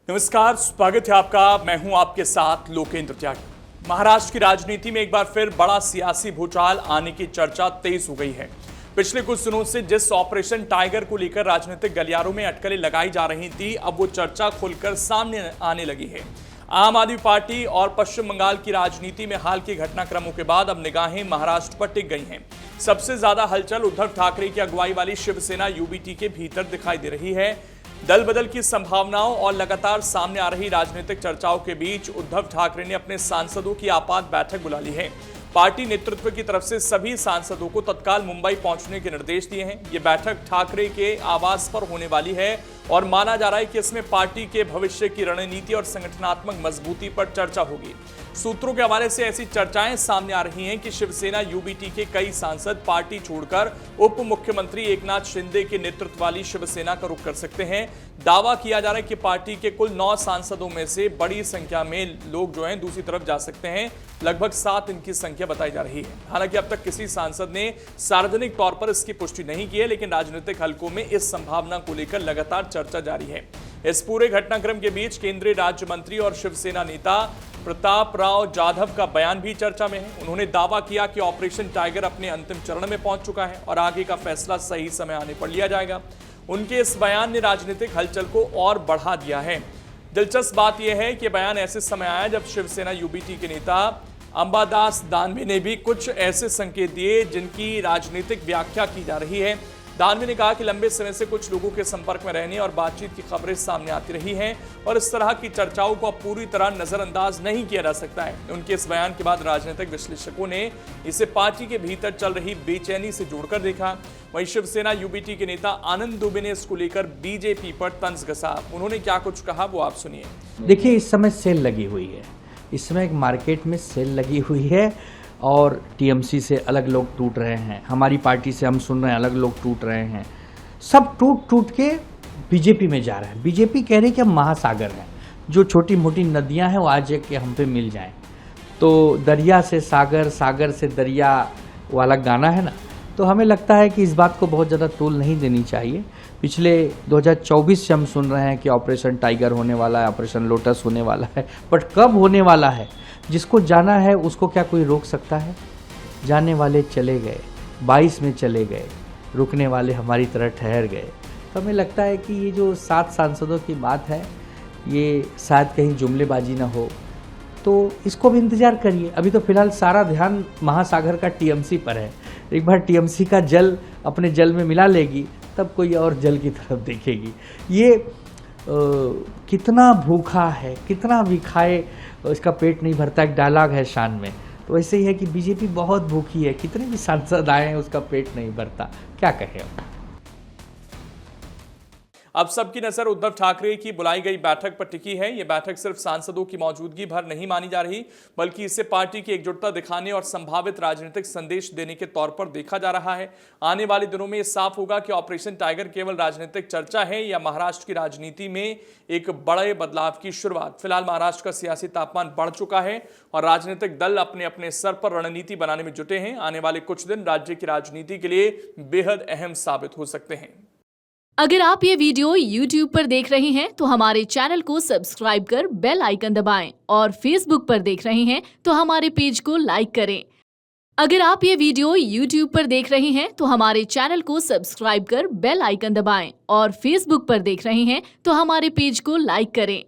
नमस्कार, स्वागत है आपका। मैं हूं आपके साथ लोकेंद्र त्यागी। महाराष्ट्र की राजनीति में एक बार फिर बड़ा सियासी भूचाल आने की चर्चा तेज हो गई है। पिछले कुछ दिनों से जिस ऑपरेशन टाइगर को लेकर राजनीतिक गलियारों में अटकलें लगाई जा रही थी, अब वो चर्चा खुलकर सामने आने लगी है। आम आदमी पार्टी और पश्चिम बंगाल की राजनीति में हाल के घटनाक्रमों के बाद अब निगाहें महाराष्ट्र पर टिक गई हैं। सबसे ज्यादा हलचल उद्धव ठाकरे की अगुवाई वाली शिवसेना यूबीटी के भीतर दिखाई दे रही है। दल बदल की संभावनाओं और लगातार सामने आ रही राजनीतिक चर्चाओं के बीच उद्धव ठाकरे ने अपने सांसदों की आपात बैठक बुला ली है। पार्टी नेतृत्व की तरफ से सभी सांसदों को तत्काल मुंबई पहुंचने के निर्देश दिए हैं। ये बैठक ठाकरे के आवास पर होने वाली है और माना जा रहा है कि इसमें पार्टी के भविष्य की रणनीति और संगठनात्मक मजबूती पर चर्चा होगी। सूत्रों के हवाले से ऐसी चर्चाएं सामने आ रही हैं कि शिवसेना यूबीटी के कई सांसद पार्टी छोड़कर उप मुख्यमंत्री एकनाथ शिंदे के नेतृत्व वाली शिवसेना का रुख कर सकते हैं। दावा किया जा रहा है कि पार्टी के कुल 9 सांसदों में से बड़ी संख्या में लोग जो हैं दूसरी तरफ जा सकते हैं। लगभग 7 इनकी संख्या बताई जा रही है। हालांकि अब तक किसी सांसद ने सार्वजनिक तौर पर इसकी पुष्टि नहीं की है, लेकिन राजनीतिक हलकों में इस संभावना को लेकर लगातार चर्चा जारी है। इस पूरे घटनाक्रम के बीच केंद्रीय राज्य मंत्री और शिवसेना नेता प्रताप राव जाधव का बयान भी चर्चा में है। उन्होंने दावा किया कि ऑपरेशन टाइगर अपने अंतिम चरण में पहुंच चुका है और आगे का फैसला सही समय आने पर लिया जाएगा। उनके इस बयान ने राजनीतिक हलचल को और बढ़ा दिया है। दिलचस्प बात यह है कि बयान ऐसे समय आया जब शिवसेना यूबीटी के नेता अंबादास दानवे ने भी कुछ ऐसे संकेत दिए जिनकी राजनीतिक व्याख्या की जा रही है। दानवे ने कहा कि लंबे समय से कुछ लोगों के संपर्क में रहने और बातचीत की खबरें सामने आती रही हैं और इस तरह की चर्चाओं को अब पूरी तरह नजरअंदाज नहीं किया जा सकता है। उनके इस बयान के बाद राजनीतिक विश्लेषकों ने इसे पार्टी के भीतर चल रही बेचैनी से जोड़कर देखा। वहीं शिवसेना यूबीटी के नेता आनंद दुबे ने इसको लेकर बीजेपी पर तंज कसा। उन्होंने क्या कुछ कहा वो आप सुनिए। देखिए, इस समय सेल लगी हुई है, इस समय एक मार्केट में सेल लगी हुई है और टीएमसी से अलग लोग टूट रहे हैं, हमारी पार्टी से हम सुन रहे हैं अलग लोग टूट रहे हैं, सब टूट के बीजेपी में जा रहे हैं। बीजेपी कह रही है कि हम महासागर हैं, जो छोटी मोटी नदियां हैं वो आज के हम पे मिल जाएं। तो दरिया से सागर, सागर से दरिया वाला गाना है ना, तो हमें लगता है कि इस बात को बहुत ज़्यादा तूल नहीं देनी चाहिए। पिछले 2024 से हम सुन रहे हैं कि ऑपरेशन टाइगर होने वाला है, ऑपरेशन लोटस होने वाला है, बट कब होने वाला है, जिसको जाना है उसको क्या कोई रोक सकता है? जाने वाले चले गए, 22 में चले गए, रुकने वाले हमारी तरह ठहर गए। तो हमें लगता है कि ये जो 7 सांसदों की बात है, ये शायद कहीं जुमलेबाजी ना हो, तो इसको भी इंतज़ार करिए। अभी तो फिलहाल सारा ध्यान महासागर का टीएमसी पर है। एक बार टीएमसी का जल अपने जल में मिला लेगी, तब कोई और जल की तरफ देखेगी। ये कितना भूखा है, कितना भी खाए इसका पेट नहीं भरता, एक डायलॉग है शान में। तो ऐसे ही है कि बीजेपी बहुत भूखी है, कितने भी सांसद आए हैं उसका पेट नहीं भरता, क्या कहें अब। अब सबकी नजर उद्धव ठाकरे की बुलाई गई बैठक पर टिकी है। यह बैठक सिर्फ सांसदों की मौजूदगी भर नहीं मानी जा रही, बल्कि इसे पार्टी की एकजुटता दिखाने और संभावित राजनीतिक संदेश देने के तौर पर देखा जा रहा है। आने वाले दिनों में यह साफ होगा कि ऑपरेशन टाइगर केवल राजनीतिक चर्चा है या महाराष्ट्र की राजनीति में एक बड़े बदलाव की शुरुआत। फिलहाल महाराष्ट्र का सियासी तापमान बढ़ चुका है और राजनीतिक दल अपने अपने स्तर पर रणनीति बनाने में जुटे हैं। आने वाले कुछ दिन राज्य की राजनीति के लिए बेहद अहम साबित हो सकते हैं। अगर आप ये वीडियो YouTube पर देख रहे हैं तो हमारे चैनल को सब्सक्राइब कर बेल आइकन दबाएं और Facebook पर देख रहे हैं तो हमारे पेज को लाइक करें। अगर आप ये वीडियो YouTube पर देख रहे हैं तो हमारे चैनल को सब्सक्राइब कर बेल आइकन दबाएं और Facebook पर देख रहे हैं तो हमारे पेज को लाइक करें।